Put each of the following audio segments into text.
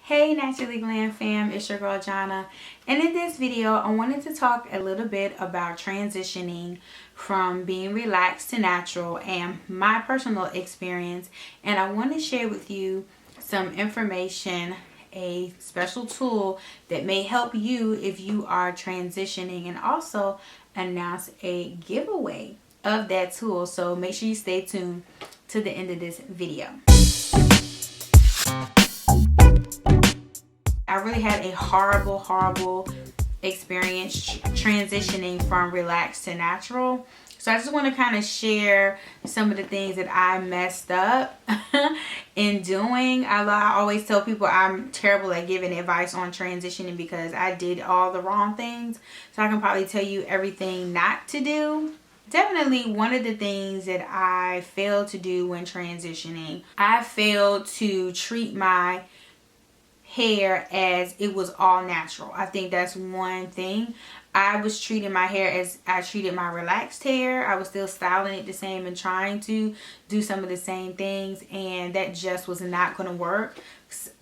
Hey Naturally Glam fam, it's your girl Jana, and in this video I wanted to talk a little bit about transitioning from being relaxed to natural and my personal experience. And I want to share with you some information, a special tool that may help you if you are transitioning, and also announce a giveaway of that tool. So make sure you stay tuned to the end of this video. I really had a horrible experience transitioning from relaxed to natural. So I just want to kind of share some of the things that I messed up in doing. I always tell people I'm terrible at giving advice on transitioning because I did all the wrong things. So I can probably tell you everything not to do. Definitely one of the things that I failed to do when transitioning, I failed to treat my hair as it was all natural. I think that's one thing. I was treating my hair as I treated my relaxed hair. I was still styling it the same and trying to do some of the same things, and that just was not going to work.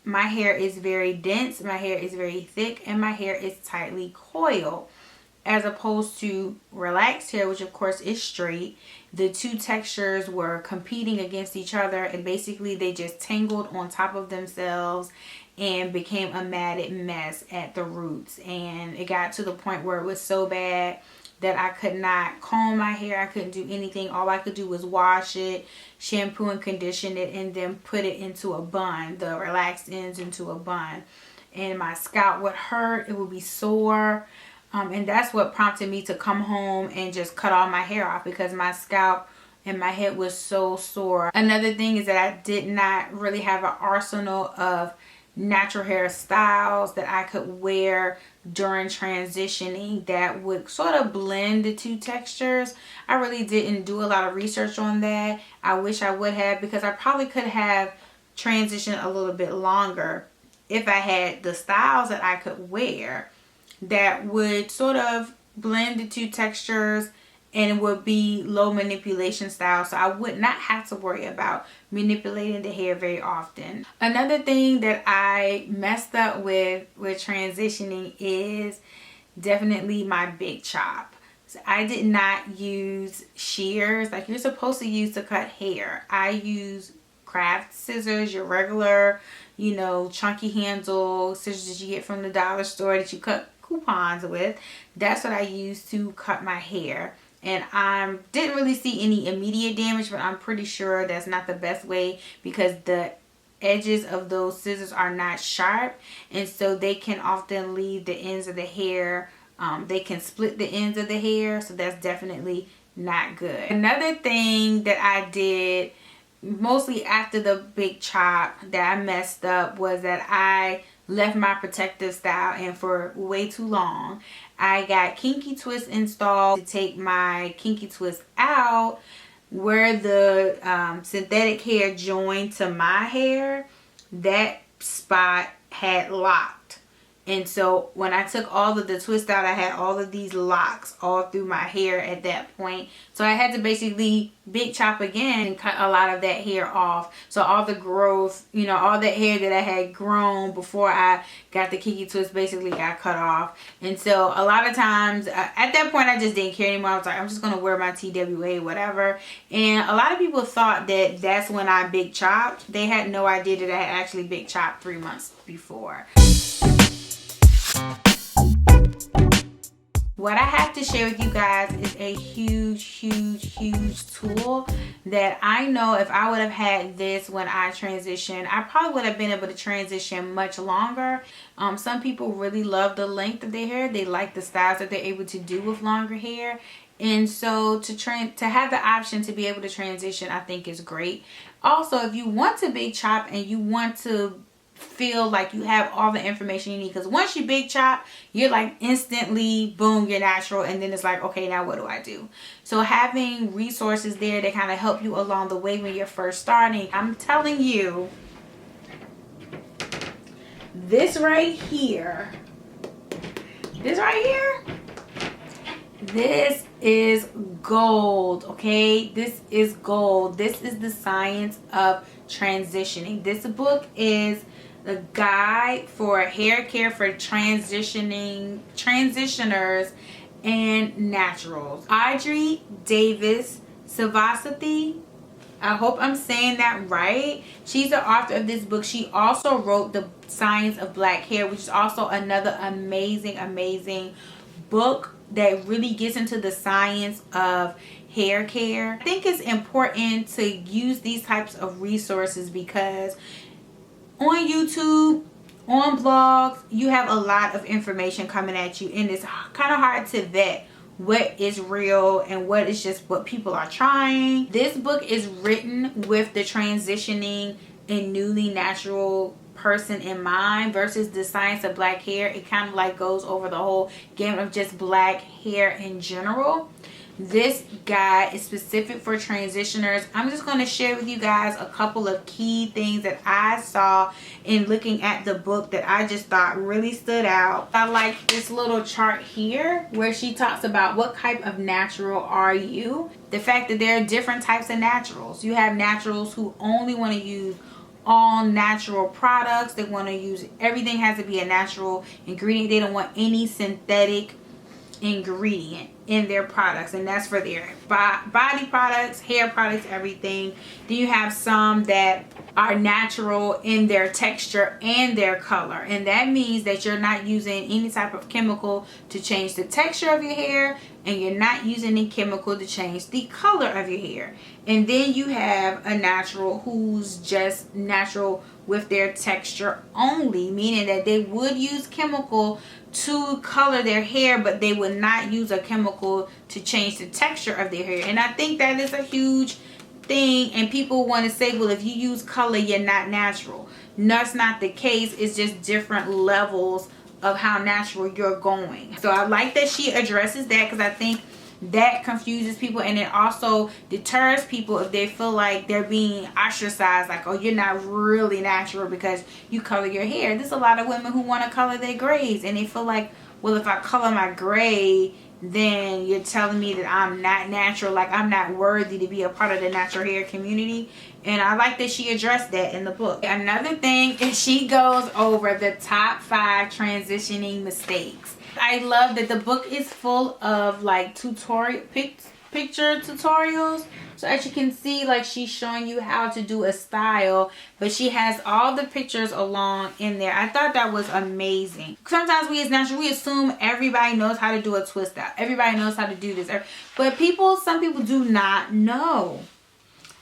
My hair is very dense, my hair is very thick, and my hair is tightly coiled, as opposed to relaxed hair, which of course is straight. The two textures were competing against each other, and basically they just tangled on top of themselves and became a matted mess at the roots. And it got to the point where it was so bad that I could not comb my hair. I couldn't do anything. All I could do was wash it, shampoo and condition it, and then put it into a bun, the relaxed ends into a bun. And my scalp would hurt, it would be sore. And that's what prompted me to come home and just cut all my hair off, because my scalp and my head was so sore. Another thing is that I did not really have an arsenal of natural hairstyles that I could wear during transitioning that would sort of blend the two textures. I really didn't do a lot of research on that. I wish I would have, because I probably could have transitioned a little bit longer if I had the styles that I could wear that would sort of blend the two textures, and it would be low manipulation style, so I would not have to worry about manipulating the hair very often. Another thing that I messed up with transitioning is definitely my big chop. So I did not use shears like you're supposed to use to cut hair. I use craft scissors, your regular, chunky handle scissors that you get from the dollar store that you cut coupons with. That's what I used to cut my hair. And I didn't really see any immediate damage, but I'm pretty sure that's not the best way, because the edges of those scissors are not sharp, and so they can often leave the ends of the hair. They can split the ends of the hair, so that's definitely not good. Another thing that I did mostly after the big chop that I messed up was that I left my protective style in for way too long. I got kinky twist installed to take my kinky twist out where the synthetic hair joined to my hair. That spot had locked. And so when I took all of the twist out, I had all of these locks all through my hair at that point. So I had to basically big chop again and cut a lot of that hair off. So all the growth, all that hair that I had grown before I got the kinky twist basically got cut off. And so a lot of times at that point I just didn't care anymore. I was like, I'm just going to wear my TWA, whatever. And a lot of people thought that that's when I big chopped. They had no idea that I had actually big chopped 3 months before. What I have to share with you guys is a huge tool that I know if I would have had this when I transitioned, I probably would have been able to transition much longer. Some people really love the length of their hair. They like the styles that they're able to do with longer hair. And so to have the option to be able to transition, I think is great. Also, if you want to big chop and you want to feel like you have all the information you need, because once you big chop, you're like instantly boom, you're natural, and then it's like, okay, now what do I do? So having resources there that kind of help you along the way when you're first starting, I'm telling you, this right here, this is gold. Okay, this is gold. This is the science of transitioning. This book is a guide for hair care for transitioners and naturals. Audrey Davis-Sivasothy, I hope I'm saying that right. She's the author of this book. She also wrote The Science of Black Hair, which is also another amazing book that really gets into the science of hair care. I think it's important to use these types of resources because on YouTube, on blogs, you have a lot of information coming at you, and it's kind of hard to vet what is real and what is just what people are trying. This book is written with the transitioning and newly natural person in mind versus The Science of Black Hair. It kind of like goes over the whole gamut of just black hair in general. This guide is specific for transitioners. I'm just going to share with you guys a couple of key things that I saw in looking at the book that I just thought really stood out. I like this little chart here where she talks about what type of natural are you. The fact that there are different types of naturals. You have naturals who only want to use all natural products. They want to use everything has to be a natural ingredient. They don't want any synthetic ingredient in their products, and that's for their body products, hair products, everything. Then you have some that are natural in their texture and their color, and that means that you're not using any type of chemical to change the texture of your hair, and you're not using any chemical to change the color of your hair. And then you have a natural who's just natural with their texture only, meaning that they would use chemical to color their hair, but they would not use a chemical to change the texture of their hair. And I think that is a huge thing, and people want to say, well, if you use color, you're not natural. No, that's not the case. It's just different levels of how natural you're going. So I like that she addresses that, because I think that confuses people, and it also deters people if they feel like they're being ostracized, like, oh, you're not really natural because you color your hair. There's a lot of women who want to color their grays, and they feel like, well, if I color my gray, then you're telling me that I'm not natural, like I'm not worthy to be a part of the natural hair community. And I like that she addressed that in the book. Another thing is she goes over the top 5 transitioning mistakes. I love that the book is full of like tutorial picture tutorials. So as you can see, like she's showing you how to do a style, but she has all the pictures along in there. I thought that was amazing. Sometimes we as natural, we assume everybody knows how to do a twist out. Everybody knows how to do this. But some people do not know.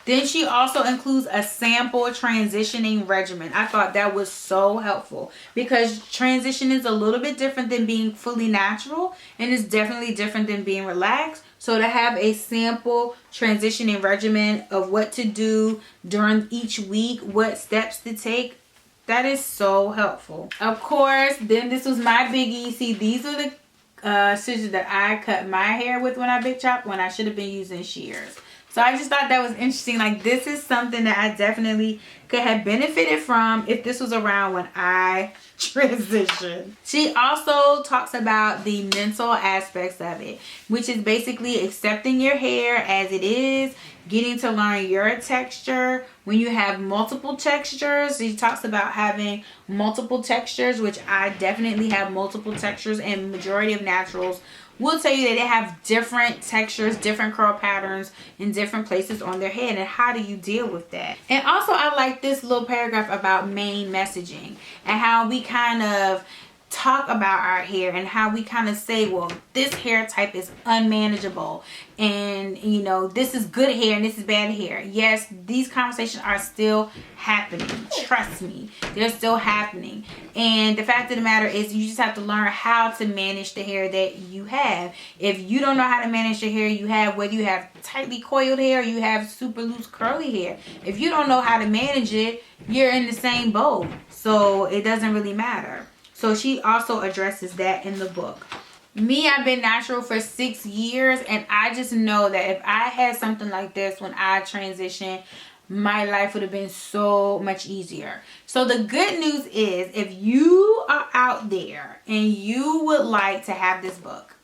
Then she also includes a sample transitioning regimen. I thought that was so helpful because transition is a little bit different than being fully natural, and it's definitely different than being relaxed. So to have a sample transitioning regimen of what to do during each week, what steps to take, that is so helpful. Of course, then this was my biggie. See, these are the scissors that I cut my hair with when I big chop, when I should have been using shears. So I just thought that was interesting. Like, this is something that I definitely could have benefited from if this was around when I transitioned. She also talks about the mental aspects of it, which is basically accepting your hair as it is, getting to learn your texture. When you have multiple textures, she talks about having multiple textures, which I definitely have multiple textures, and majority of naturals will tell you that they have different textures, different curl patterns in different places on their head, and how do you deal with that? And also I like this little paragraph about main messaging and how we kind of talk about our hair and how we kind of say, well, this hair type is unmanageable, and you know, this is good hair and this is bad hair. Yes, these conversations are still happening. Trust me, they're still happening. And the fact of the matter is, you just have to learn how to manage the hair that you have. If you don't know how to manage the hair you have, whether you have tightly coiled hair or you have super loose curly hair, if you don't know how to manage it, you're in the same boat. So it doesn't really matter. So she also addresses that in the book. Me, I've been natural for 6 years, and I just know that if I had something like this when I transitioned, my life would have been so much easier. So the good news is, if you are out there and you would like to have this book,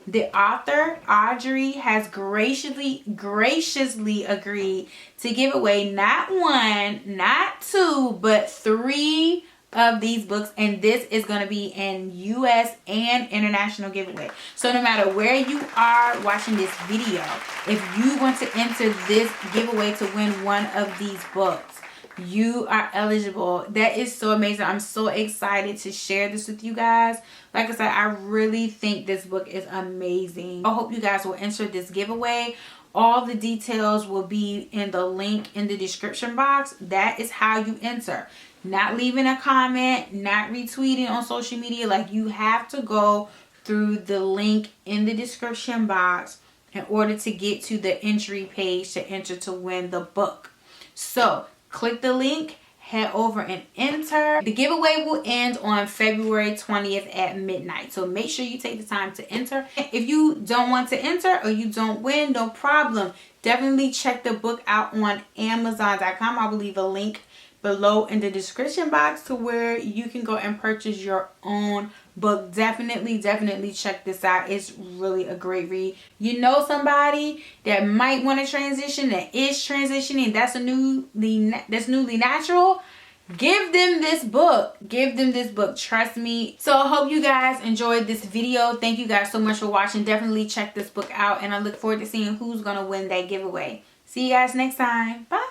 the author, Audrey, has graciously agreed to give away not 1, not 2, but 3 of these books, and this is going to be an US and international giveaway. So no matter where you are watching this video, if you want to enter this giveaway to win one of these books, you are eligible. That is so amazing. I'm so excited to share this with you guys. Like I said, I really think this book is amazing. I hope you guys will enter this giveaway. All the details will be in the link in the description box. That is how you enter. Not leaving a comment, not retweeting on social media. Like, you have to go through the link in the description box in order to get to the entry page to enter to win the book. So click the link, head over and enter. The giveaway will end on February 20th at midnight. So make sure you take the time to enter. If you don't want to enter or you don't win, no problem. Definitely check the book out on Amazon.com. I will leave a link below in the description box to where you can go and purchase your own book. Definitely check this out. It's really a great read. You know somebody that might want to transition, that is transitioning, that's newly natural. Give them this book. Give them this book. Trust me. So I hope you guys enjoyed this video. Thank you guys so much for watching. Definitely check this book out, and I look forward to seeing who's gonna win that giveaway. See you guys next time. Bye.